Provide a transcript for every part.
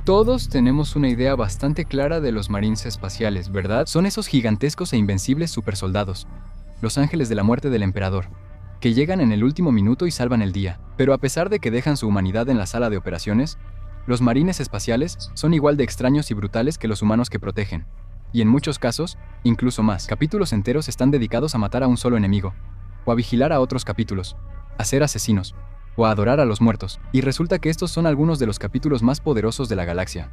Todos tenemos una idea bastante clara de los marines espaciales, ¿verdad? Son esos gigantescos e invencibles supersoldados, los ángeles de la muerte del emperador, que llegan en el último minuto y salvan el día. Pero a pesar de que dejan su humanidad en la sala de operaciones, los marines espaciales son igual de extraños y brutales que los humanos que protegen. Y en muchos casos, incluso más. Capítulos enteros están dedicados a matar a un solo enemigo, o a vigilar a otros capítulos, a ser asesinos, o a adorar a los muertos. Y resulta que estos son algunos de los capítulos más poderosos de la galaxia.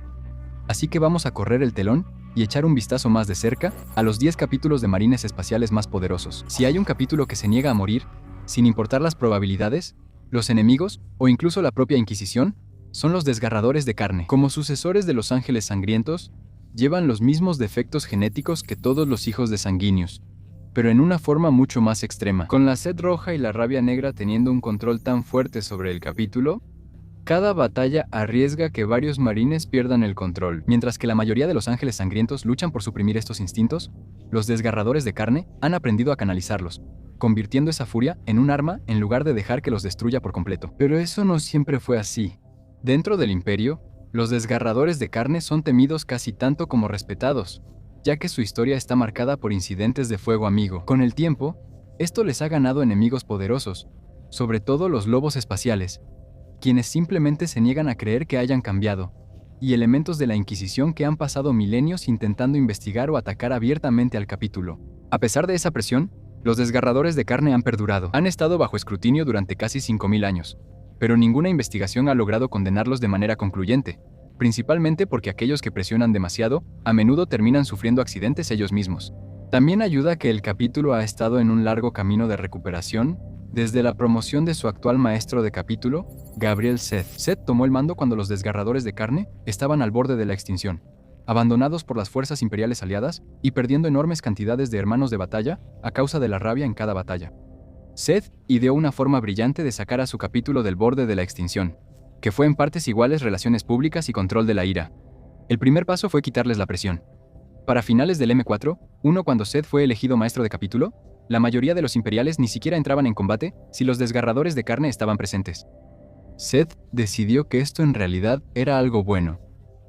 Así que vamos a correr el telón y echar un vistazo más de cerca a los 10 capítulos de marines espaciales más poderosos. Si hay un capítulo que se niega a morir, sin importar las probabilidades, los enemigos, o incluso la propia Inquisición, son los desgarradores de carne. Como sucesores de los ángeles sangrientos, llevan los mismos defectos genéticos que todos los hijos de Sanguinius, pero en una forma mucho más extrema. Con la sed roja y la rabia negra teniendo un control tan fuerte sobre el capítulo, cada batalla arriesga que varios marines pierdan el control. Mientras que la mayoría de los ángeles sangrientos luchan por suprimir estos instintos, los desgarradores de carne han aprendido a canalizarlos, convirtiendo esa furia en un arma en lugar de dejar que los destruya por completo. Pero eso no siempre fue así. Dentro del Imperio, los desgarradores de carne son temidos casi tanto como respetados, ya que su historia está marcada por incidentes de fuego amigo. Con el tiempo, esto les ha ganado enemigos poderosos, sobre todo los lobos espaciales, quienes simplemente se niegan a creer que hayan cambiado, y elementos de la Inquisición que han pasado milenios intentando investigar o atacar abiertamente al capítulo. A pesar de esa presión, los desgarradores de carne han perdurado. Han estado bajo escrutinio durante casi 5000 años, pero ninguna investigación ha logrado condenarlos de manera concluyente, principalmente porque aquellos que presionan demasiado, a menudo terminan sufriendo accidentes ellos mismos. También ayuda que el capítulo ha estado en un largo camino de recuperación, desde la promoción de su actual maestro de capítulo, Gabriel Seth. Seth tomó el mando cuando los desgarradores de carne estaban al borde de la extinción, abandonados por las fuerzas imperiales aliadas y perdiendo enormes cantidades de hermanos de batalla a causa de la rabia en cada batalla. Seth ideó una forma brillante de sacar a su capítulo del borde de la extinción, que fue en partes iguales relaciones públicas y control de la ira. El primer paso fue quitarles la presión. Para finales del M4, cuando Seth fue elegido maestro de capítulo, la mayoría de los imperiales ni siquiera entraban en combate si los desgarradores de carne estaban presentes. Seth decidió que esto en realidad era algo bueno,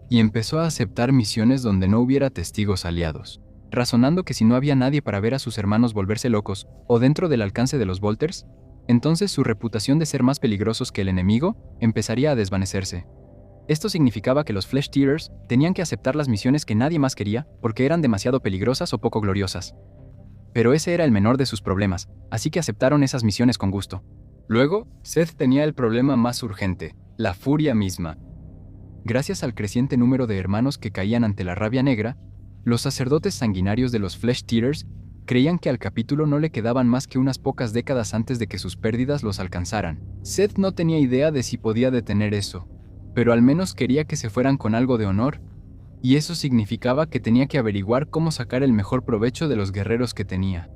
y empezó a aceptar misiones donde no hubiera testigos aliados, razonando que si no había nadie para ver a sus hermanos volverse locos o dentro del alcance de los Volters, entonces su reputación de ser más peligrosos que el enemigo empezaría a desvanecerse. Esto significaba que los Flesh Tearers tenían que aceptar las misiones que nadie más quería porque eran demasiado peligrosas o poco gloriosas. Pero ese era el menor de sus problemas, así que aceptaron esas misiones con gusto. Luego, Seth tenía el problema más urgente, la furia misma. Gracias al creciente número de hermanos que caían ante la rabia negra, los sacerdotes sanguinarios de los Flesh Tearers creían que al capítulo no le quedaban más que unas pocas décadas antes de que sus pérdidas los alcanzaran. Seth no tenía idea de si podía detener eso, pero al menos quería que se fueran con algo de honor, y eso significaba que tenía que averiguar cómo sacar el mejor provecho de los guerreros que tenía.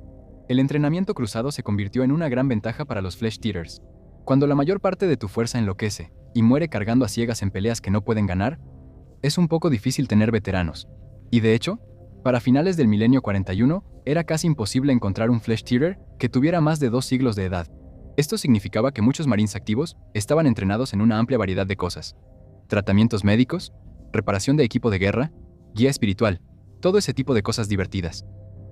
El entrenamiento cruzado se convirtió en una gran ventaja para los Flesh Tearers. Cuando la mayor parte de tu fuerza enloquece y muere cargando a ciegas en peleas que no pueden ganar, es un poco difícil tener veteranos. Y de hecho, para finales del milenio 41, era casi imposible encontrar un Flesh Tearer que tuviera más de 2 siglos de edad. Esto significaba que muchos marines activos estaban entrenados en una amplia variedad de cosas: tratamientos médicos, reparación de equipo de guerra, guía espiritual, todo ese tipo de cosas divertidas.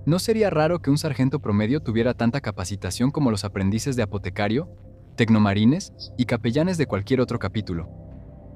No sería raro que un sargento promedio tuviera tanta capacitación como los aprendices de apotecario, tecnomarines y capellanes de cualquier otro capítulo.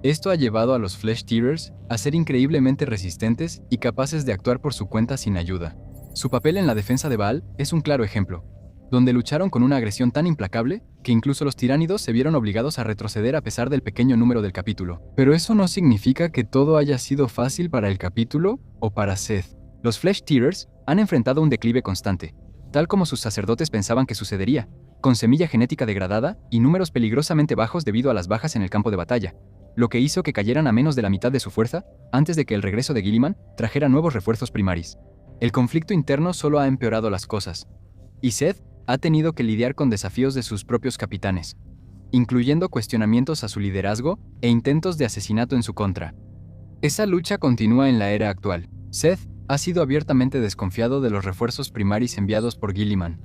Esto ha llevado a los Flesh Tearers a ser increíblemente resistentes y capaces de actuar por su cuenta sin ayuda. Su papel en la defensa de Baal es un claro ejemplo, donde lucharon con una agresión tan implacable que incluso los tiránidos se vieron obligados a retroceder a pesar del pequeño número del capítulo. Pero eso no significa que todo haya sido fácil para el capítulo o para Seth. Los Flesh Tearers han enfrentado un declive constante, tal como sus sacerdotes pensaban que sucedería, con semilla genética degradada y números peligrosamente bajos debido a las bajas en el campo de batalla, lo que hizo que cayeran a menos de la mitad de su fuerza antes de que el regreso de Guilliman trajera nuevos refuerzos primaris. El conflicto interno solo ha empeorado las cosas, y Seth ha tenido que lidiar con desafíos de sus propios capitanes, incluyendo cuestionamientos a su liderazgo e intentos de asesinato en su contra. Esa lucha continúa en la era actual. Seth ha sido abiertamente desconfiado de los refuerzos primaris enviados por Guilliman,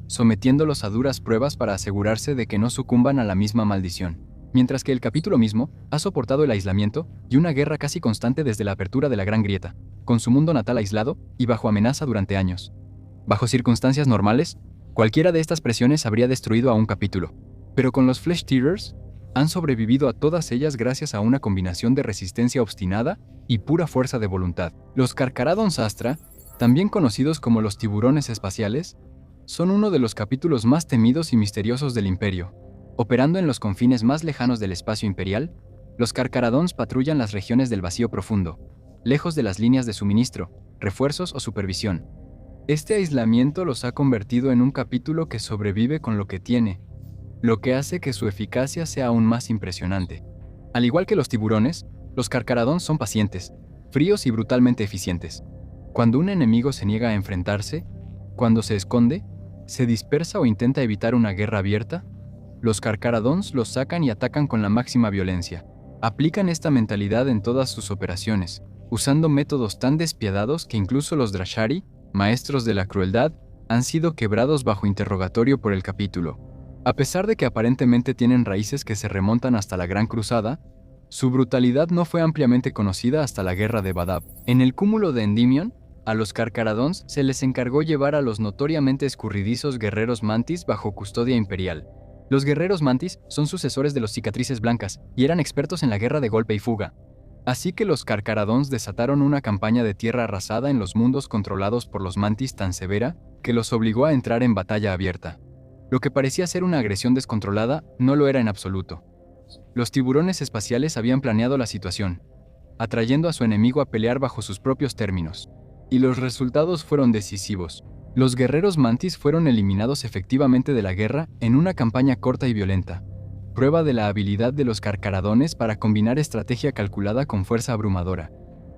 sometiéndolos a duras pruebas para asegurarse de que no sucumban a la misma maldición. mientras que el capítulo mismo ha soportado el aislamiento y una guerra casi constante desde la apertura de la Gran Grieta, con su mundo natal aislado y bajo amenaza durante años. Bajo circunstancias normales, cualquiera de estas presiones habría destruido a un capítulo, pero con los Flesh Tearers han sobrevivido a todas ellas gracias a una combinación de resistencia obstinada y pura fuerza de voluntad. Los Carcharodons Astra, también conocidos como los tiburones espaciales, son uno de los capítulos más temidos y misteriosos del Imperio. Operando en los confines más lejanos del espacio imperial, los Carcharodons patrullan las regiones del vacío profundo, lejos de las líneas de suministro, refuerzos o supervisión. Este aislamiento los ha convertido en un capítulo que sobrevive con lo que tiene, lo que hace que su eficacia sea aún más impresionante. Al igual que los tiburones, los Carcharodons son pacientes, fríos y brutalmente eficientes. Cuando un enemigo se niega a enfrentarse, cuando se esconde, se dispersa o intenta evitar una guerra abierta, los Carcharodons los sacan y atacan con la máxima violencia. Aplican esta mentalidad en todas sus operaciones, usando métodos tan despiadados que incluso los Drashari, maestros de la crueldad, han sido quebrados bajo interrogatorio por el capítulo. A pesar de que aparentemente tienen raíces que se remontan hasta la Gran Cruzada, su brutalidad no fue ampliamente conocida hasta la Guerra de Badab. En el cúmulo de Endymion, a los Carcharodons se les encargó llevar a los notoriamente escurridizos guerreros Mantis bajo custodia imperial. Los guerreros Mantis son sucesores de los Cicatrices Blancas y eran expertos en la guerra de golpe y fuga. Así que los Carcharodons desataron una campaña de tierra arrasada en los mundos controlados por los Mantis tan severa que los obligó a entrar en batalla abierta. Lo que parecía ser una agresión descontrolada no lo era en absoluto. Los tiburones espaciales habían planeado la situación, atrayendo a su enemigo a pelear bajo sus propios términos. Y los resultados fueron decisivos. Los guerreros Mantis fueron eliminados efectivamente de la guerra en una campaña corta y violenta, prueba de la habilidad de los Carcharodones para combinar estrategia calculada con fuerza abrumadora.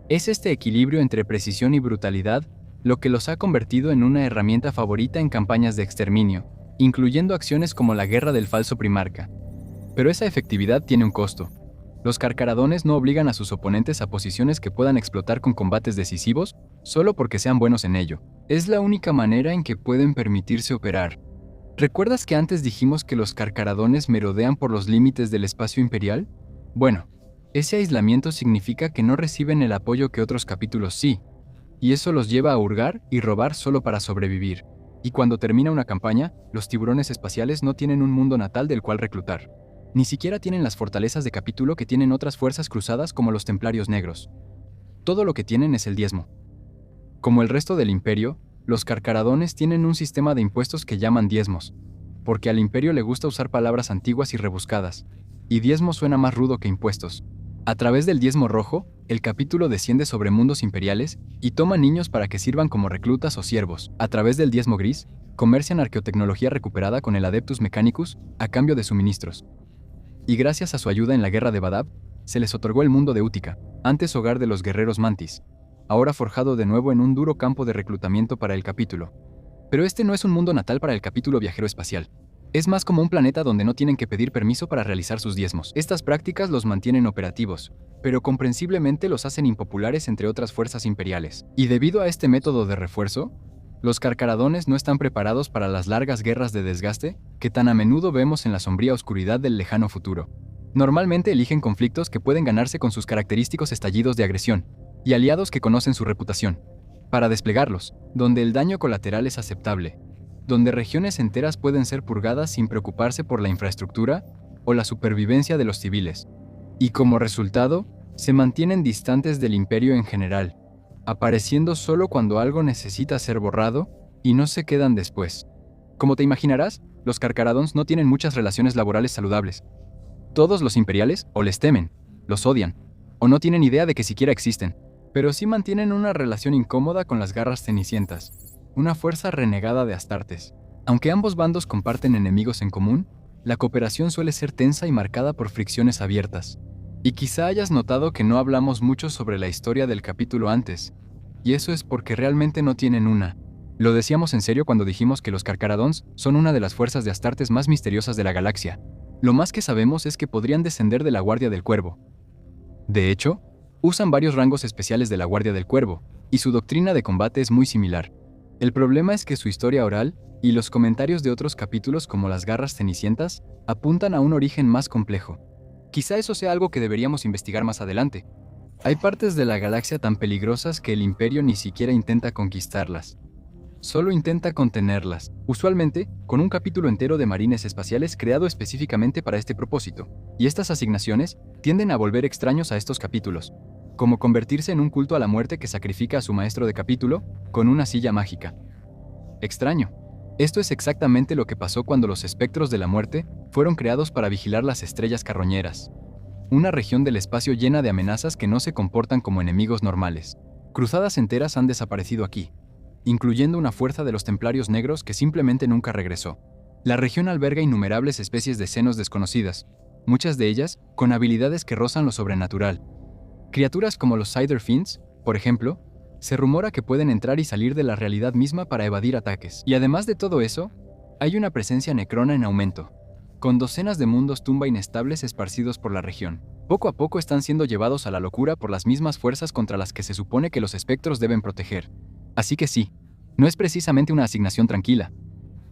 Es este equilibrio entre precisión y brutalidad lo que los ha convertido en una herramienta favorita en campañas de exterminio, incluyendo acciones como la Guerra del Falso Primarca. Pero esa efectividad tiene un costo. Los Carcharodones no obligan a sus oponentes a posiciones que puedan explotar con combates decisivos solo porque sean buenos en ello. Es la única manera en que pueden permitirse operar. ¿Recuerdas que antes dijimos que los Carcharodones merodean por los límites del espacio imperial? Bueno, ese aislamiento significa que no reciben el apoyo que otros capítulos sí, y eso los lleva a hurgar y robar solo para sobrevivir. Y cuando termina una campaña, los tiburones espaciales no tienen un mundo natal del cual reclutar. Ni siquiera tienen las fortalezas de capítulo que tienen otras fuerzas cruzadas como los Templarios Negros. Todo lo que tienen es el diezmo. Como el resto del Imperio, los Carcharodones tienen un sistema de impuestos que llaman diezmos, porque al Imperio le gusta usar palabras antiguas y rebuscadas, y diezmo suena más rudo que impuestos. A través del diezmo rojo, el capítulo desciende sobre mundos imperiales y toma niños para que sirvan como reclutas o siervos. A través del diezmo gris, comercian arqueotecnología recuperada con el Adeptus Mechanicus a cambio de suministros. Y gracias a su ayuda en la Guerra de Badab, se les otorgó el mundo de Útica, antes hogar de los guerreros Mantis, ahora forjado de nuevo en un duro campo de reclutamiento para el capítulo. Pero este no es un mundo natal para el capítulo viajero espacial. Es más como un planeta donde no tienen que pedir permiso para realizar sus diezmos. Estas prácticas los mantienen operativos, pero comprensiblemente los hacen impopulares entre otras fuerzas imperiales. Y debido a este método de refuerzo, los Carcharodones no están preparados para las largas guerras de desgaste que tan a menudo vemos en la sombría oscuridad del lejano futuro. Normalmente eligen conflictos que pueden ganarse con sus característicos estallidos de agresión y aliados que conocen su reputación, para desplegarlos, donde el daño colateral es aceptable, donde regiones enteras pueden ser purgadas sin preocuparse por la infraestructura o la supervivencia de los civiles. Y como resultado, se mantienen distantes del Imperio en general, apareciendo solo cuando algo necesita ser borrado y no se quedan después. Como te imaginarás, los Carcharodons no tienen muchas relaciones laborales saludables. Todos los imperiales o les temen, los odian, o no tienen idea de que siquiera existen, pero sí mantienen una relación incómoda con las garras cenicientas, una fuerza renegada de Astartes. Aunque ambos bandos comparten enemigos en común, la cooperación suele ser tensa y marcada por fricciones abiertas. Y quizá hayas notado que no hablamos mucho sobre la historia del capítulo antes, y eso es porque realmente no tienen una. Lo decíamos en serio cuando dijimos que los Carcharodons son una de las fuerzas de Astartes más misteriosas de la galaxia. Lo más que sabemos es que podrían descender de la Guardia del Cuervo. De hecho, usan varios rangos especiales de la Guardia del Cuervo, y su doctrina de combate es muy similar. El problema es que su historia oral y los comentarios de otros capítulos como las garras cenicientas apuntan a un origen más complejo. Quizá eso sea algo que deberíamos investigar más adelante. Hay partes de la galaxia tan peligrosas que el Imperio ni siquiera intenta conquistarlas. Solo intenta contenerlas, usualmente con un capítulo entero de marines espaciales creado específicamente para este propósito. Y estas asignaciones tienden a volver extraños a estos capítulos, como convertirse en un culto a la muerte que sacrifica a su maestro de capítulo con una silla mágica. Extraño. Esto es exactamente lo que pasó cuando los espectros de la muerte fueron creados para vigilar las estrellas carroñeras, una región del espacio llena de amenazas que no se comportan como enemigos normales. Cruzadas enteras han desaparecido aquí, incluyendo una fuerza de los templarios negros que simplemente nunca regresó. La región alberga innumerables especies de senos desconocidas, muchas de ellas con habilidades que rozan lo sobrenatural. Criaturas como los Cider Fiends, por ejemplo, se rumora que pueden entrar y salir de la realidad misma para evadir ataques. Y además de todo eso, hay una presencia necrona en aumento, con docenas de mundos tumba inestables esparcidos por la región. Poco a poco están siendo llevados a la locura por las mismas fuerzas contra las que se supone que los espectros deben proteger. Así que sí, no es precisamente una asignación tranquila.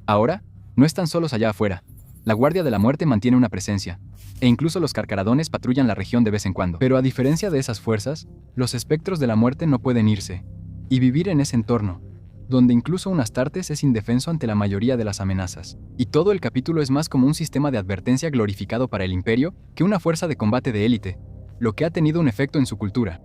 Ahora, no están solos allá afuera. La Guardia de la Muerte mantiene una presencia, e incluso los carcaradones patrullan la región de vez en cuando. Pero a diferencia de esas fuerzas, los espectros de la muerte no pueden irse y vivir en ese entorno, donde incluso un Astartes es indefenso ante la mayoría de las amenazas. Y todo el capítulo es más como un sistema de advertencia glorificado para el Imperio que una fuerza de combate de élite, lo que ha tenido un efecto en su cultura.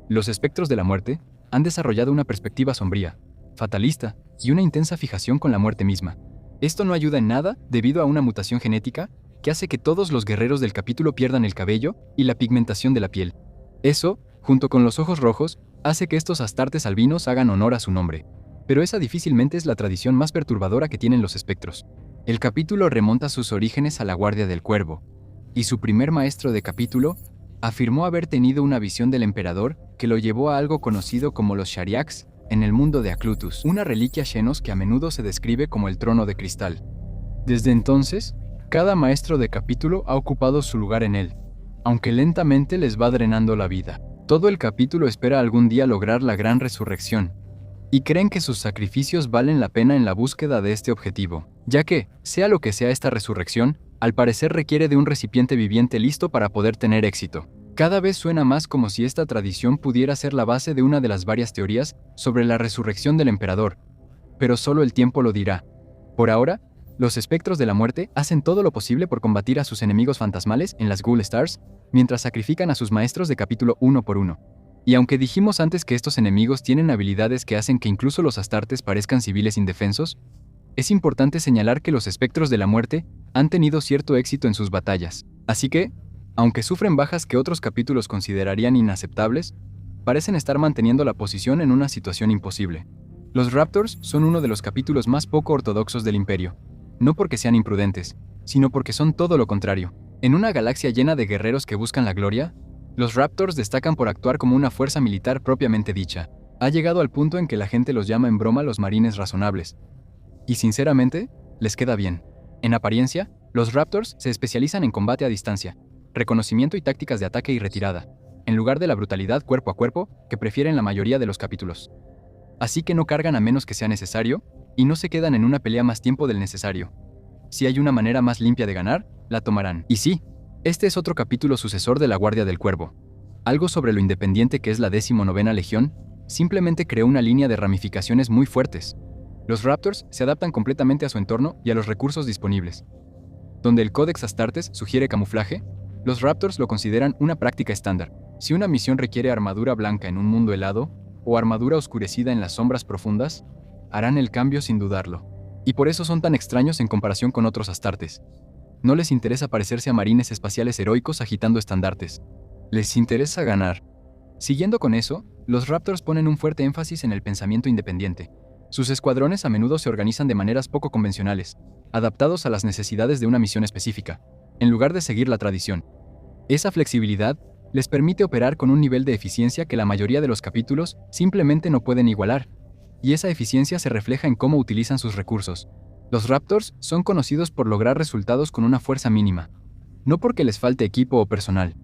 Los espectros de la muerte han desarrollado una perspectiva sombría, fatalista y una intensa fijación con la muerte misma. Esto no ayuda en nada debido a una mutación genética que hace que todos los guerreros del capítulo pierdan el cabello y la pigmentación de la piel. Eso, junto con los ojos rojos, hace que estos Astartes albinos hagan honor a su nombre. Pero esa difícilmente es la tradición más perturbadora que tienen los espectros. El capítulo remonta sus orígenes a la Guardia del Cuervo, y su primer maestro de capítulo afirmó haber tenido una visión del emperador que lo llevó a algo conocido como los Shariaks en el mundo de Aclutus, una reliquia Xenos que a menudo se describe como el trono de cristal. Desde entonces, cada maestro de capítulo ha ocupado su lugar en él, aunque lentamente les va drenando la vida. Todo el capítulo espera algún día lograr la gran resurrección, y creen que sus sacrificios valen la pena en la búsqueda de este objetivo, ya que, sea lo que sea esta resurrección, al parecer requiere de un recipiente viviente listo para poder tener éxito. Cada vez suena más como si esta tradición pudiera ser la base de una de las varias teorías sobre la resurrección del emperador, pero solo el tiempo lo dirá. Por ahora, los espectros de la muerte hacen todo lo posible por combatir a sus enemigos fantasmales en las Ghoul Stars, mientras sacrifican a sus maestros de capítulo uno por uno. Y aunque dijimos antes que estos enemigos tienen habilidades que hacen que incluso los Astartes parezcan civiles indefensos, es importante señalar que los espectros de la muerte han tenido cierto éxito en sus batallas. Así que, aunque sufren bajas que otros capítulos considerarían inaceptables, parecen estar manteniendo la posición en una situación imposible. Los Raptors son uno de los capítulos más poco ortodoxos del Imperio, no porque sean imprudentes, sino porque son todo lo contrario. En una galaxia llena de guerreros que buscan la gloria, los Raptors destacan por actuar como una fuerza militar propiamente dicha. Ha llegado al punto en que la gente los llama en broma los marines razonables. Y sinceramente, les queda bien. En apariencia, los Raptors se especializan en combate a distancia, reconocimiento y tácticas de ataque y retirada, en lugar de la brutalidad cuerpo a cuerpo que prefieren la mayoría de los capítulos. Así que no cargan a menos que sea necesario, y no se quedan en una pelea más tiempo del necesario. Si hay una manera más limpia de ganar, la tomarán. Y sí, este es otro capítulo sucesor de la Guardia del Cuervo. Algo sobre lo independiente que es la 19ª Legión, simplemente creó una línea de ramificaciones muy fuertes. Los Raptors se adaptan completamente a su entorno y a los recursos disponibles. Donde el Codex Astartes sugiere camuflaje, los Raptors lo consideran una práctica estándar. Si una misión requiere armadura blanca en un mundo helado, o armadura oscurecida en las sombras profundas, harán el cambio sin dudarlo. Y por eso son tan extraños en comparación con otros Astartes. No les interesa parecerse a marines espaciales heroicos agitando estandartes. Les interesa ganar. Siguiendo con eso, los Raptors ponen un fuerte énfasis en el pensamiento independiente. Sus escuadrones a menudo se organizan de maneras poco convencionales, adaptados a las necesidades de una misión específica, en lugar de seguir la tradición. Esa flexibilidad les permite operar con un nivel de eficiencia que la mayoría de los capítulos simplemente no pueden igualar, y esa eficiencia se refleja en cómo utilizan sus recursos. Los Raptors son conocidos por lograr resultados con una fuerza mínima, no porque les falte equipo o personal,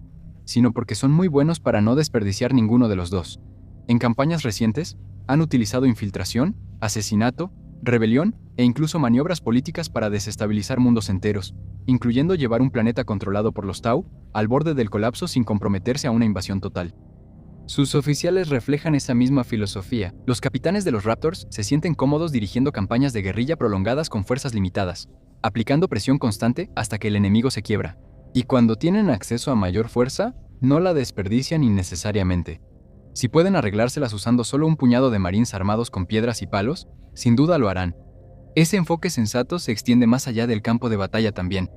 sino porque son muy buenos para no desperdiciar ninguno de los dos. En campañas recientes, han utilizado infiltración, asesinato, rebelión e incluso maniobras políticas para desestabilizar mundos enteros, incluyendo llevar un planeta controlado por los Tau al borde del colapso sin comprometerse a una invasión total. Sus oficiales reflejan esa misma filosofía. Los capitanes de los Raptors se sienten cómodos dirigiendo campañas de guerrilla prolongadas con fuerzas limitadas, aplicando presión constante hasta que el enemigo se quiebra. Y cuando tienen acceso a mayor fuerza, no la desperdician innecesariamente. Si pueden arreglárselas usando solo un puñado de marines armados con piedras y palos, sin duda lo harán. Ese enfoque sensato se extiende más allá del campo de batalla también.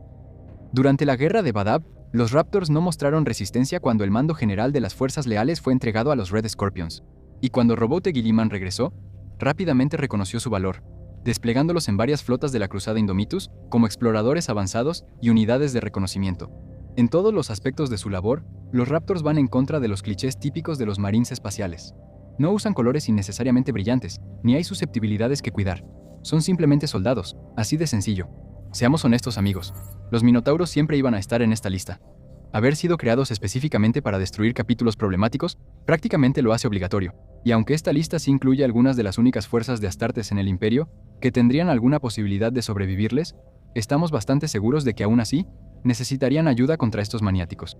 Durante la guerra de Badab, los Raptors no mostraron resistencia cuando el mando general de las fuerzas leales fue entregado a los Red Scorpions. Y cuando Roboute Guilliman regresó, rápidamente reconoció su valor, desplegándolos en varias flotas de la Cruzada Indomitus como exploradores avanzados y unidades de reconocimiento. En todos los aspectos de su labor, los Raptors van en contra de los clichés típicos de los marines espaciales. No usan colores innecesariamente brillantes, ni hay susceptibilidades que cuidar. Son simplemente soldados, así de sencillo. Seamos honestos, amigos, los Minotauros siempre iban a estar en esta lista. Haber sido creados específicamente para destruir capítulos problemáticos prácticamente lo hace obligatorio. Y aunque esta lista sí incluye algunas de las únicas fuerzas de Astartes en el Imperio que tendrían alguna posibilidad de sobrevivirles, estamos bastante seguros de que aún así necesitarían ayuda contra estos maniáticos.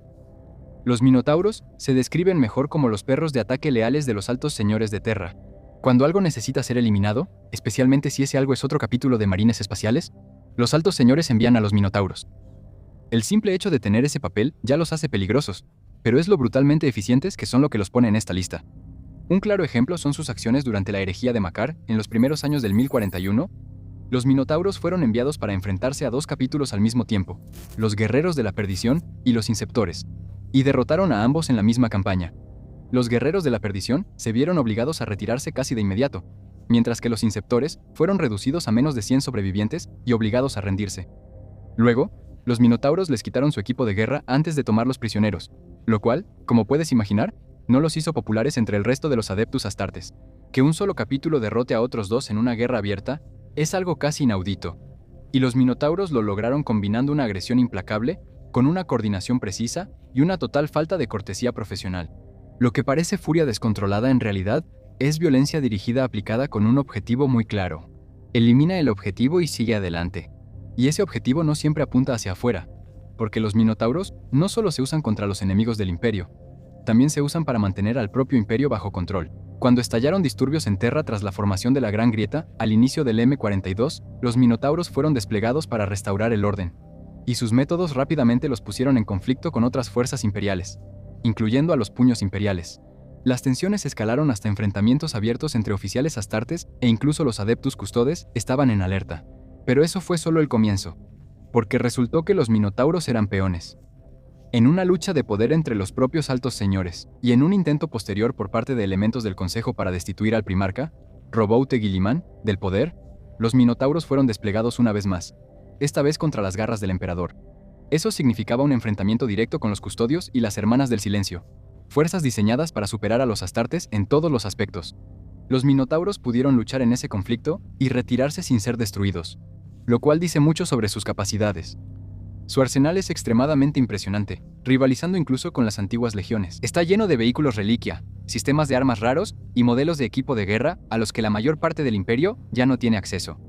Los Minotauros se describen mejor como los perros de ataque leales de los altos señores de Terra. Cuando algo necesita ser eliminado, especialmente si ese algo es otro capítulo de marines espaciales, los altos señores envían a los Minotauros. El simple hecho de tener ese papel ya los hace peligrosos, pero es lo brutalmente eficientes que son lo que los pone en esta lista. Un claro ejemplo son sus acciones durante la herejía de Macar en los primeros años del 1041. Los Minotauros fueron enviados para enfrentarse a dos capítulos al mismo tiempo, los Guerreros de la Perdición y los Inceptores, y derrotaron a ambos en la misma campaña. Los Guerreros de la Perdición se vieron obligados a retirarse casi de inmediato, mientras que los Inceptores fueron reducidos a menos de 100 sobrevivientes y obligados a rendirse. Luego, los Minotauros les quitaron su equipo de guerra antes de tomarlos prisioneros, lo cual, como puedes imaginar, no los hizo populares entre el resto de los Adeptus Astartes. Que un solo capítulo derrote a otros dos en una guerra abierta es algo casi inaudito, y los Minotauros lo lograron combinando una agresión implacable con una coordinación precisa y una total falta de cortesía profesional. Lo que parece furia descontrolada en realidad es violencia dirigida aplicada con un objetivo muy claro. Elimina el objetivo y sigue adelante. Y ese objetivo no siempre apunta hacia afuera, porque los Minotauros no solo se usan contra los enemigos del Imperio, también se usan para mantener al propio Imperio bajo control. Cuando estallaron disturbios en Terra tras la formación de la Gran Grieta, al inicio del M42, los Minotauros fueron desplegados para restaurar el orden, y sus métodos rápidamente los pusieron en conflicto con otras fuerzas imperiales, incluyendo a los Puños Imperiales. Las tensiones escalaron hasta enfrentamientos abiertos entre oficiales astartes e incluso los Adeptus Custodes estaban en alerta. Pero eso fue solo el comienzo, porque resultó que los Minotauros eran peones. En una lucha de poder entre los propios altos señores, y en un intento posterior por parte de elementos del Consejo para destituir al primarca, Roboute Guilliman, del poder, los Minotauros fueron desplegados una vez más, esta vez contra las garras del emperador. Eso significaba un enfrentamiento directo con los Custodios y las Hermanas del Silencio, fuerzas diseñadas para superar a los Astartes en todos los aspectos. Los Minotauros pudieron luchar en ese conflicto y retirarse sin ser destruidos, lo cual dice mucho sobre sus capacidades. Su arsenal es extremadamente impresionante, rivalizando incluso con las antiguas legiones. Está lleno de vehículos reliquia, sistemas de armas raros y modelos de equipo de guerra a los que la mayor parte del Imperio ya no tiene acceso.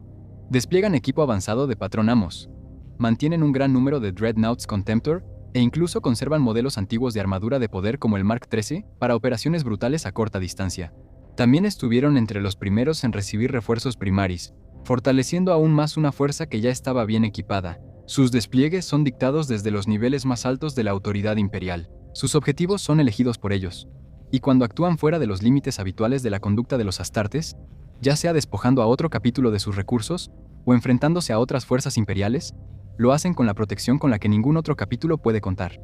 Despliegan equipo avanzado de Patrón Amos, mantienen un gran número de Dreadnoughts Contemptor e incluso conservan modelos antiguos de armadura de poder como el Mark XIII para operaciones brutales a corta distancia. También estuvieron entre los primeros en recibir refuerzos primaris, fortaleciendo aún más una fuerza que ya estaba bien equipada. Sus despliegues son dictados desde los niveles más altos de la autoridad imperial. Sus objetivos son elegidos por ellos. Y cuando actúan fuera de los límites habituales de la conducta de los Astartes, ya sea despojando a otro capítulo de sus recursos o enfrentándose a otras fuerzas imperiales, lo hacen con la protección con la que ningún otro capítulo puede contar.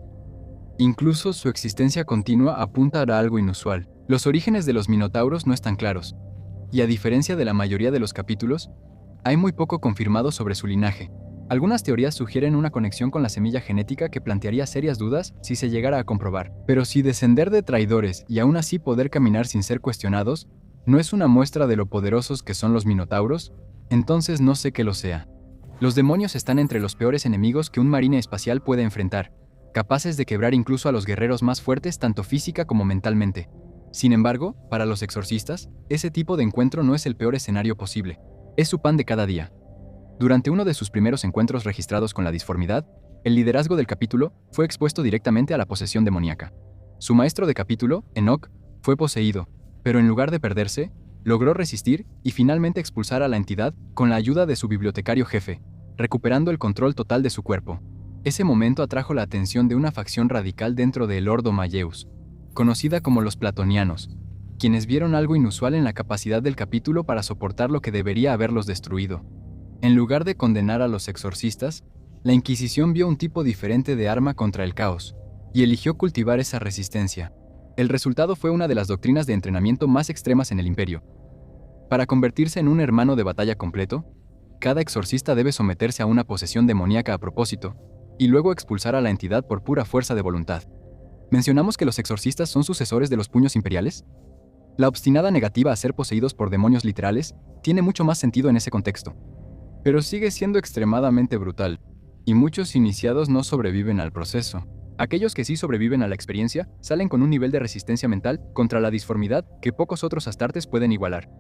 Incluso su existencia continua apunta a algo inusual. Los orígenes de los Minotauros no están claros, y a diferencia de la mayoría de los capítulos, hay muy poco confirmado sobre su linaje. Algunas teorías sugieren una conexión con la semilla genética que plantearía serias dudas si se llegara a comprobar. Pero si descender de traidores y aún así poder caminar sin ser cuestionados no es una muestra de lo poderosos que son los Minotauros, entonces no sé qué lo sea. Los demonios están entre los peores enemigos que un marine espacial puede enfrentar, capaces de quebrar incluso a los guerreros más fuertes tanto física como mentalmente. Sin embargo, para los exorcistas, ese tipo de encuentro no es el peor escenario posible. Es su pan de cada día. Durante uno de sus primeros encuentros registrados con la disformidad, el liderazgo del capítulo fue expuesto directamente a la posesión demoníaca. Su maestro de capítulo, Enoch, fue poseído, pero en lugar de perderse, logró resistir y finalmente expulsar a la entidad con la ayuda de su bibliotecario jefe, recuperando el control total de su cuerpo. Ese momento atrajo la atención de una facción radical dentro del Ordo Malleus, conocida como los Platonianos, quienes vieron algo inusual en la capacidad del capítulo para soportar lo que debería haberlos destruido. En lugar de condenar a los exorcistas, la Inquisición vio un tipo diferente de arma contra el caos, y eligió cultivar esa resistencia. El resultado fue una de las doctrinas de entrenamiento más extremas en el imperio. Para convertirse en un hermano de batalla completo, cada exorcista debe someterse a una posesión demoníaca a propósito, y luego expulsar a la entidad por pura fuerza de voluntad. ¿Mencionamos que los exorcistas son sucesores de los puños imperiales? La obstinada negativa a ser poseídos por demonios literales tiene mucho más sentido en ese contexto. Pero sigue siendo extremadamente brutal, y muchos iniciados no sobreviven al proceso. Aquellos que sí sobreviven a la experiencia salen con un nivel de resistencia mental contra la disformidad que pocos otros astartes pueden igualar.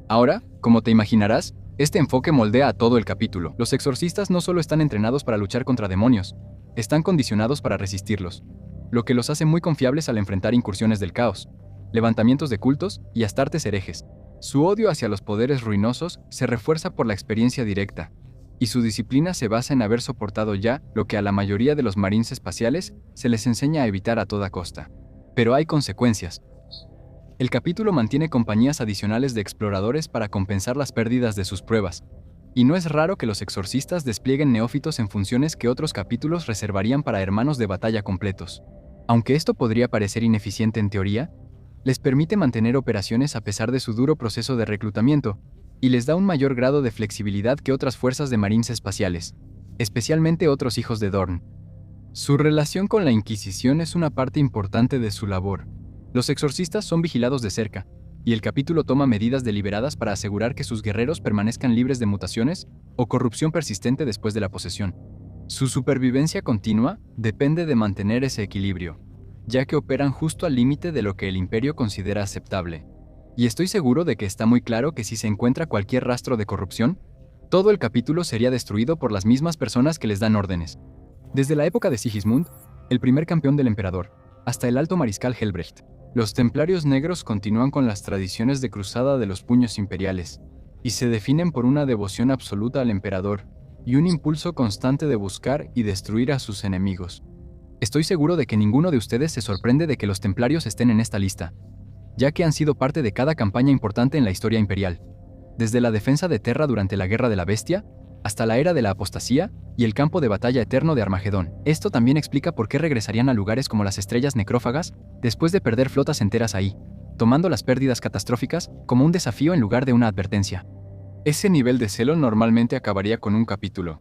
Ahora, como te imaginarás, este enfoque moldea a todo el capítulo. Los exorcistas no solo están entrenados para luchar contra demonios, están condicionados para resistirlos, lo que los hace muy confiables al enfrentar incursiones del caos, levantamientos de cultos y astartes herejes. Su odio hacia los poderes ruinosos se refuerza por la experiencia directa, y su disciplina se basa en haber soportado ya lo que a la mayoría de los marines espaciales se les enseña a evitar a toda costa. Pero hay consecuencias. El capítulo mantiene compañías adicionales de exploradores para compensar las pérdidas de sus pruebas, y no es raro que los exorcistas desplieguen neófitos en funciones que otros capítulos reservarían para hermanos de batalla completos. Aunque esto podría parecer ineficiente en teoría, les permite mantener operaciones a pesar de su duro proceso de reclutamiento, y les da un mayor grado de flexibilidad que otras fuerzas de marines espaciales, especialmente otros hijos de Dorn. Su relación con la Inquisición es una parte importante de su labor. Los exorcistas son vigilados de cerca, y el capítulo toma medidas deliberadas para asegurar que sus guerreros permanezcan libres de mutaciones o corrupción persistente después de la posesión. Su supervivencia continua depende de mantener ese equilibrio, ya que operan justo al límite de lo que el imperio considera aceptable. Y estoy seguro de que está muy claro que si se encuentra cualquier rastro de corrupción, todo el capítulo sería destruido por las mismas personas que les dan órdenes. Desde la época de Sigismund, el primer campeón del emperador, hasta el alto mariscal Helbrecht, los templarios negros continúan con las tradiciones de cruzada de los puños imperiales, y se definen por una devoción absoluta al emperador y un impulso constante de buscar y destruir a sus enemigos. Estoy seguro de que ninguno de ustedes se sorprende de que los templarios estén en esta lista, ya que han sido parte de cada campaña importante en la historia imperial, desde la defensa de Terra durante la Guerra de la Bestia, hasta la era de la apostasía y el campo de batalla eterno de Armagedón. Esto también explica por qué regresarían a lugares como las estrellas necrófagas después de perder flotas enteras ahí, tomando las pérdidas catastróficas como un desafío en lugar de una advertencia. Ese nivel de celo normalmente acabaría con un capítulo,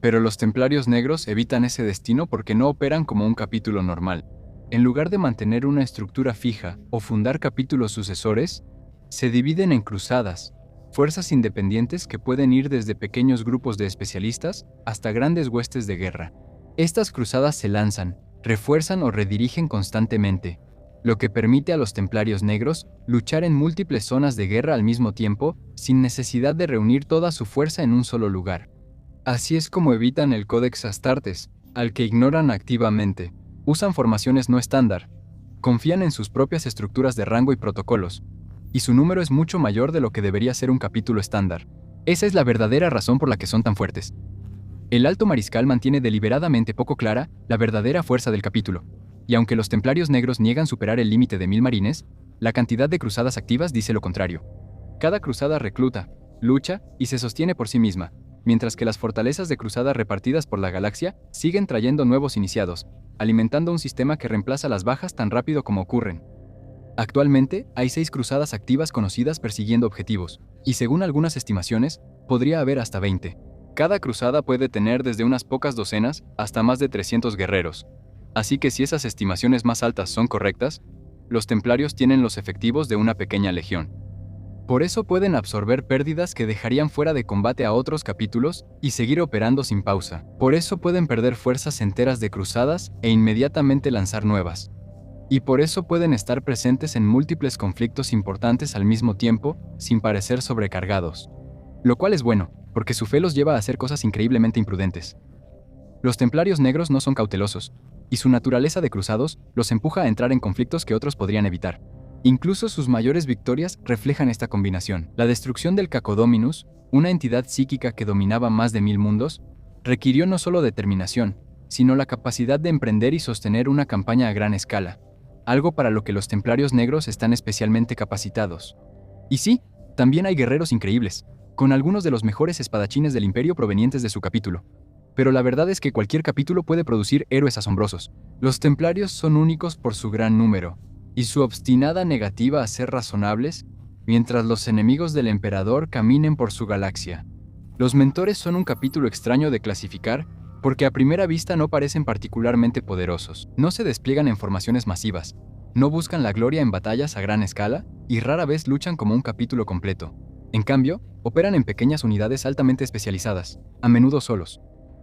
pero los templarios negros evitan ese destino porque no operan como un capítulo normal. En lugar de mantener una estructura fija o fundar capítulos sucesores, se dividen en cruzadas, fuerzas independientes que pueden ir desde pequeños grupos de especialistas hasta grandes huestes de guerra. Estas cruzadas se lanzan, refuerzan o redirigen constantemente, lo que permite a los templarios negros luchar en múltiples zonas de guerra al mismo tiempo sin necesidad de reunir toda su fuerza en un solo lugar. Así es como evitan el Codex Astartes, al que ignoran activamente. Usan formaciones no estándar, confían en sus propias estructuras de rango y protocolos, y su número es mucho mayor de lo que debería ser un capítulo estándar. Esa es la verdadera razón por la que son tan fuertes. El alto mariscal mantiene deliberadamente poco clara la verdadera fuerza del capítulo, y aunque los templarios negros niegan superar el límite de 1000 marines, la cantidad de cruzadas activas dice lo contrario. Cada cruzada recluta, lucha y se sostiene por sí misma, mientras que las fortalezas de cruzada repartidas por la galaxia siguen trayendo nuevos iniciados, alimentando un sistema que reemplaza las bajas tan rápido como ocurren. Actualmente, hay 6 cruzadas activas conocidas persiguiendo objetivos, y según algunas estimaciones, podría haber hasta 20. Cada cruzada puede tener desde unas pocas docenas hasta más de 300 guerreros. Así que si esas estimaciones más altas son correctas, los templarios tienen los efectivos de una pequeña legión. Por eso pueden absorber pérdidas que dejarían fuera de combate a otros capítulos y seguir operando sin pausa. Por eso pueden perder fuerzas enteras de cruzadas e inmediatamente lanzar nuevas. Y por eso pueden estar presentes en múltiples conflictos importantes al mismo tiempo, sin parecer sobrecargados. lo cual es bueno, porque su fe los lleva a hacer cosas increíblemente imprudentes. Los templarios negros no son cautelosos, y su naturaleza de cruzados los empuja a entrar en conflictos que otros podrían evitar. Incluso sus mayores victorias reflejan esta combinación. La destrucción del Cacodóminus, una entidad psíquica que dominaba más de 1000 mundos, requirió no solo determinación, sino la capacidad de emprender y sostener una campaña a gran escala, algo para lo que los templarios negros están especialmente capacitados. Y sí, también hay guerreros increíbles, con algunos de los mejores espadachines del imperio provenientes de su capítulo. Pero la verdad es que cualquier capítulo puede producir héroes asombrosos. Los templarios son únicos por su gran número, y su obstinada negativa a ser razonables, mientras los enemigos del emperador caminen por su galaxia. Los mentores son un capítulo extraño de clasificar, porque a primera vista no parecen particularmente poderosos. No se despliegan en formaciones masivas, no buscan la gloria en batallas a gran escala, y rara vez luchan como un capítulo completo. En cambio, operan en pequeñas unidades altamente especializadas, a menudo solos.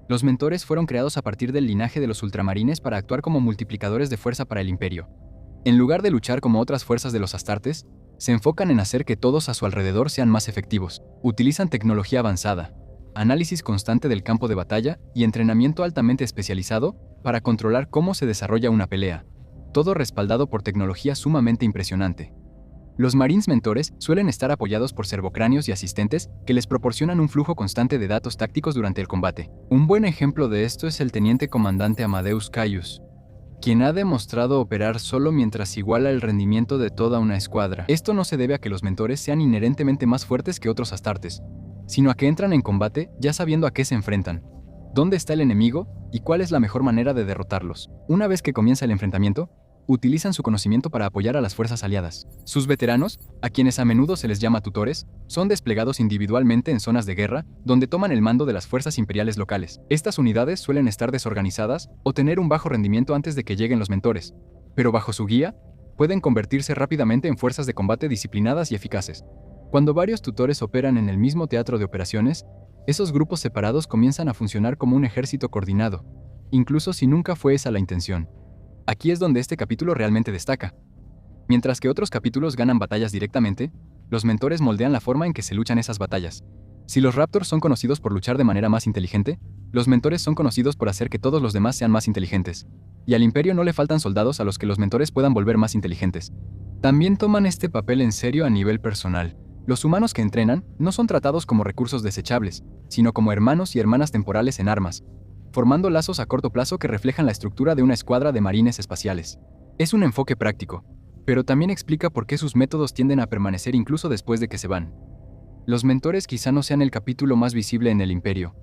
Los mentores fueron creados a partir del linaje de los ultramarines para actuar como multiplicadores de fuerza para el imperio. En lugar de luchar como otras fuerzas de los astartes, se enfocan en hacer que todos a su alrededor sean más efectivos. Utilizan tecnología avanzada, análisis constante del campo de batalla y entrenamiento altamente especializado para controlar cómo se desarrolla una pelea, todo respaldado por tecnología sumamente impresionante. Los Marines mentores suelen estar apoyados por servocráneos y asistentes que les proporcionan un flujo constante de datos tácticos durante el combate. Un buen ejemplo de esto es el teniente comandante Amadeus Caius, quien ha demostrado operar solo mientras iguala el rendimiento de toda una escuadra. Esto no se debe a que los mentores sean inherentemente más fuertes que otros astartes, sino a que entran en combate ya sabiendo a qué se enfrentan, dónde está el enemigo y cuál es la mejor manera de derrotarlos. Una vez que comienza el enfrentamiento, utilizan su conocimiento para apoyar a las fuerzas aliadas. Sus veteranos, a quienes a menudo se les llama tutores, son desplegados individualmente en zonas de guerra donde toman el mando de las fuerzas imperiales locales. Estas unidades suelen estar desorganizadas o tener un bajo rendimiento antes de que lleguen los mentores, pero bajo su guía, pueden convertirse rápidamente en fuerzas de combate disciplinadas y eficaces. Cuando varios tutores operan en el mismo teatro de operaciones, esos grupos separados comienzan a funcionar como un ejército coordinado, incluso si nunca fue esa la intención. Aquí es donde este capítulo realmente destaca. Mientras que otros capítulos ganan batallas directamente, los mentores moldean la forma en que se luchan esas batallas. Si los Raptors son conocidos por luchar de manera más inteligente, los mentores son conocidos por hacer que todos los demás sean más inteligentes. Y al imperio no le faltan soldados a los que los mentores puedan volver más inteligentes. También toman este papel en serio a nivel personal. Los humanos que entrenan no son tratados como recursos desechables, sino como hermanos y hermanas temporales en armas, formando lazos a corto plazo que reflejan la estructura de una escuadra de marines espaciales. Es un enfoque práctico, pero también explica por qué sus métodos tienden a permanecer incluso después de que se van. Los mentores quizá no sean el capítulo más visible en el imperio,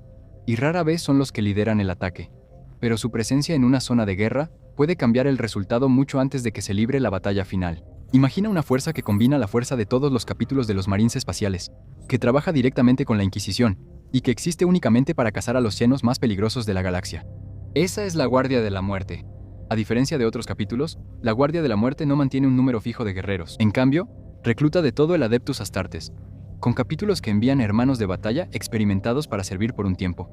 y rara vez son los que lideran el ataque, pero su presencia en una zona de guerra puede cambiar el resultado mucho antes de que se libre la batalla final. Imagina una fuerza que combina la fuerza de todos los capítulos de los marines espaciales, que trabaja directamente con la Inquisición, y que existe únicamente para cazar a los xenos más peligrosos de la galaxia. Esa es la Guardia de la Muerte. A diferencia de otros capítulos, la Guardia de la Muerte no mantiene un número fijo de guerreros. En cambio, recluta de todo el Adeptus Astartes, con capítulos que envían hermanos de batalla experimentados para servir por un tiempo.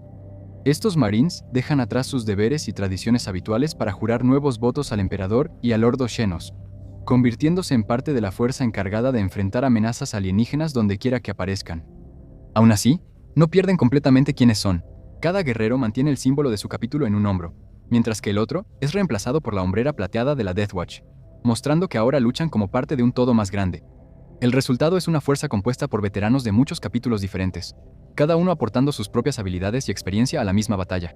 Estos marines dejan atrás sus deberes y tradiciones habituales para jurar nuevos votos al emperador y al Ordo Xenos, convirtiéndose en parte de la fuerza encargada de enfrentar amenazas alienígenas donde quiera que aparezcan. Aún así, no pierden completamente quiénes son. Cada guerrero mantiene el símbolo de su capítulo en un hombro, mientras que el otro es reemplazado por la hombrera plateada de la Death Watch, mostrando que ahora luchan como parte de un todo más grande. El resultado es una fuerza compuesta por veteranos de muchos capítulos diferentes, cada uno aportando sus propias habilidades y experiencia a la misma batalla.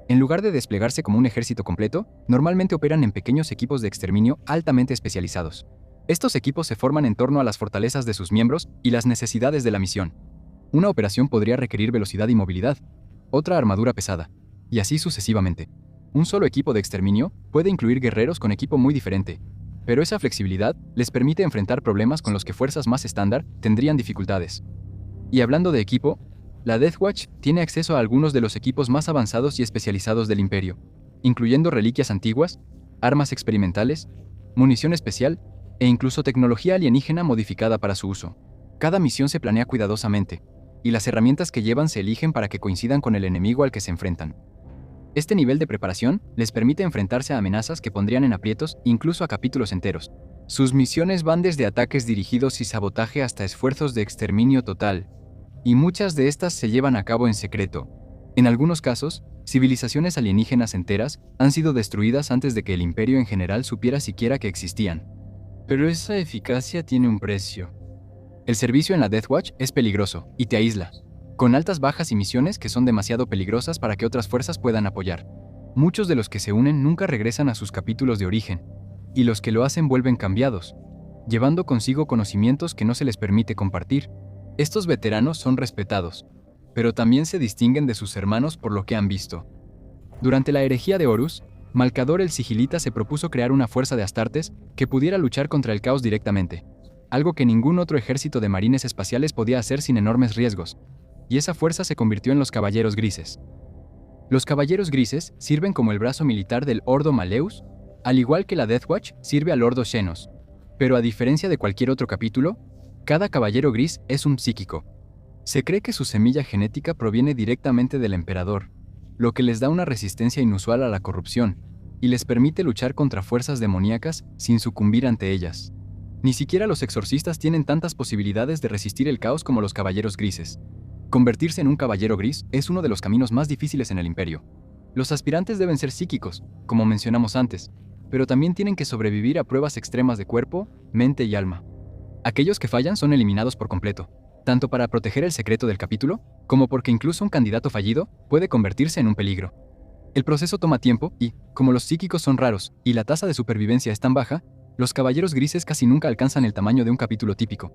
En lugar de desplegarse como un ejército completo, normalmente operan en pequeños equipos de exterminio altamente especializados. Estos equipos se forman en torno a las fortalezas de sus miembros y las necesidades de la misión. Una operación podría requerir velocidad y movilidad, otra armadura pesada, y así sucesivamente. Un solo equipo de exterminio puede incluir guerreros con equipo muy diferente, pero esa flexibilidad les permite enfrentar problemas con los que fuerzas más estándar tendrían dificultades. Y hablando de equipo, la Death Watch tiene acceso a algunos de los equipos más avanzados y especializados del Imperio, incluyendo reliquias antiguas, armas experimentales, munición especial e incluso tecnología alienígena modificada para su uso. Cada misión se planea cuidadosamente, y las herramientas que llevan se eligen para que coincidan con el enemigo al que se enfrentan. Este nivel de preparación les permite enfrentarse a amenazas que pondrían en aprietos incluso a capítulos enteros. Sus misiones van desde ataques dirigidos y sabotaje hasta esfuerzos de exterminio total, y muchas de estas se llevan a cabo en secreto. En algunos casos, civilizaciones alienígenas enteras han sido destruidas antes de que el imperio en general supiera siquiera que existían. Pero esa eficacia tiene un precio. El servicio en la Death Watch es peligroso y te aísla, con altas bajas y misiones que son demasiado peligrosas para que otras fuerzas puedan apoyar. Muchos de los que se unen nunca regresan a sus capítulos de origen, y los que lo hacen vuelven cambiados, llevando consigo conocimientos que no se les permite compartir. Estos veteranos son respetados, pero también se distinguen de sus hermanos por lo que han visto. Durante la herejía de Horus, Malcador el Sigilita se propuso crear una fuerza de Astartes que pudiera luchar contra el caos directamente, algo que ningún otro ejército de marines espaciales podía hacer sin enormes riesgos, y esa fuerza se convirtió en los Caballeros Grises. Los Caballeros Grises sirven como el brazo militar del Ordo Maleus, al igual que la Death Watch sirve al Ordo Xenos, pero a diferencia de cualquier otro capítulo, cada Caballero Gris es un psíquico. Se cree que su semilla genética proviene directamente del emperador, lo que les da una resistencia inusual a la corrupción, y les permite luchar contra fuerzas demoníacas sin sucumbir ante ellas. Ni siquiera los exorcistas tienen tantas posibilidades de resistir el caos como los Caballeros Grises. Convertirse en un Caballero Gris es uno de los caminos más difíciles en el Imperio. Los aspirantes deben ser psíquicos, como mencionamos antes, pero también tienen que sobrevivir a pruebas extremas de cuerpo, mente y alma. Aquellos que fallan son eliminados por completo, tanto para proteger el secreto del capítulo, como porque incluso un candidato fallido puede convertirse en un peligro. El proceso toma tiempo y, como los psíquicos son raros y la tasa de supervivencia es tan baja, los Caballeros Grises casi nunca alcanzan el tamaño de un capítulo típico.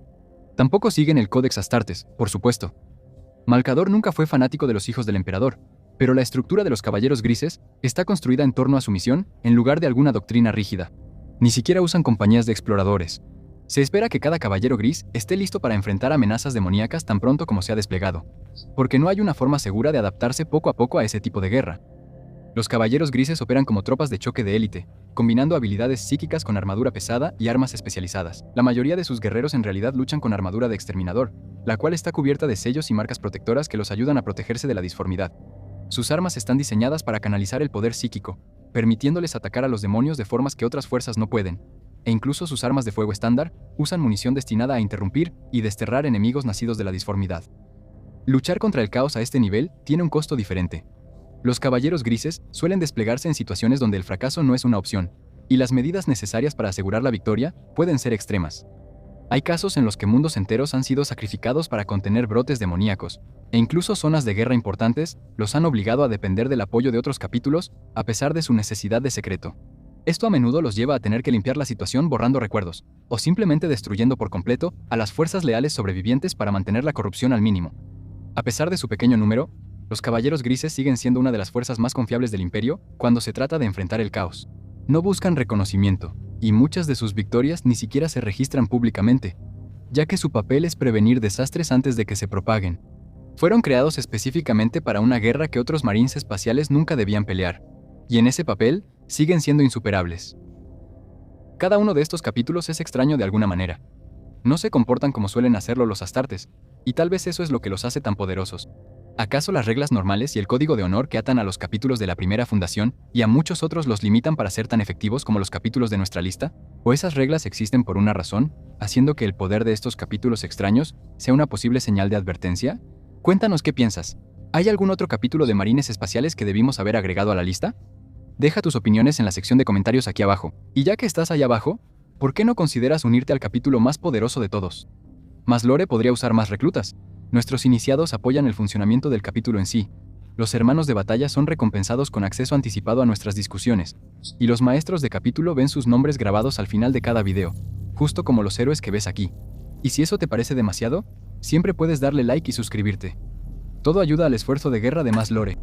Tampoco siguen el Codex Astartes, por supuesto. Malcador nunca fue fanático de los hijos del emperador, pero la estructura de los Caballeros Grises está construida en torno a su misión en lugar de alguna doctrina rígida. Ni siquiera usan compañías de exploradores. Se espera que cada Caballero Gris esté listo para enfrentar amenazas demoníacas tan pronto como sea desplegado, porque no hay una forma segura de adaptarse poco a poco a ese tipo de guerra. Los Caballeros Grises operan como tropas de choque de élite, combinando habilidades psíquicas con armadura pesada y armas especializadas. La mayoría de sus guerreros en realidad luchan con armadura de exterminador, la cual está cubierta de sellos y marcas protectoras que los ayudan a protegerse de la disformidad. Sus armas están diseñadas para canalizar el poder psíquico, permitiéndoles atacar a los demonios de formas que otras fuerzas no pueden, e incluso sus armas de fuego estándar usan munición destinada a interrumpir y desterrar enemigos nacidos de la disformidad. Luchar contra el caos a este nivel tiene un costo diferente. Los Caballeros Grises suelen desplegarse en situaciones donde el fracaso no es una opción, y las medidas necesarias para asegurar la victoria pueden ser extremas. Hay casos en los que mundos enteros han sido sacrificados para contener brotes demoníacos, e incluso zonas de guerra importantes los han obligado a depender del apoyo de otros capítulos a pesar de su necesidad de secreto. Esto a menudo los lleva a tener que limpiar la situación borrando recuerdos, o simplemente destruyendo por completo a las fuerzas leales sobrevivientes para mantener la corrupción al mínimo. A pesar de su pequeño número, los Caballeros Grises siguen siendo una de las fuerzas más confiables del Imperio cuando se trata de enfrentar el caos. No buscan reconocimiento, y muchas de sus victorias ni siquiera se registran públicamente, ya que su papel es prevenir desastres antes de que se propaguen. Fueron creados específicamente para una guerra que otros marines espaciales nunca debían pelear, y en ese papel siguen siendo insuperables. Cada uno de estos capítulos es extraño de alguna manera. No se comportan como suelen hacerlo los Astartes, y tal vez eso es lo que los hace tan poderosos. ¿Acaso las reglas normales y el código de honor que atan a los capítulos de la primera fundación y a muchos otros los limitan para ser tan efectivos como los capítulos de nuestra lista? ¿O esas reglas existen por una razón, haciendo que el poder de estos capítulos extraños sea una posible señal de advertencia? Cuéntanos qué piensas. ¿Hay algún otro capítulo de marines espaciales que debimos haber agregado a la lista? Deja tus opiniones en la sección de comentarios aquí abajo. Y ya que estás ahí abajo, ¿por qué no consideras unirte al capítulo más poderoso de todos? Más Lore podría usar más reclutas. Nuestros iniciados apoyan el funcionamiento del capítulo en sí. Los hermanos de batalla son recompensados con acceso anticipado a nuestras discusiones. Y los maestros de capítulo ven sus nombres grabados al final de cada video, justo como los héroes que ves aquí. Y si eso te parece demasiado, siempre puedes darle like y suscribirte. Todo ayuda al esfuerzo de guerra de Más Lore.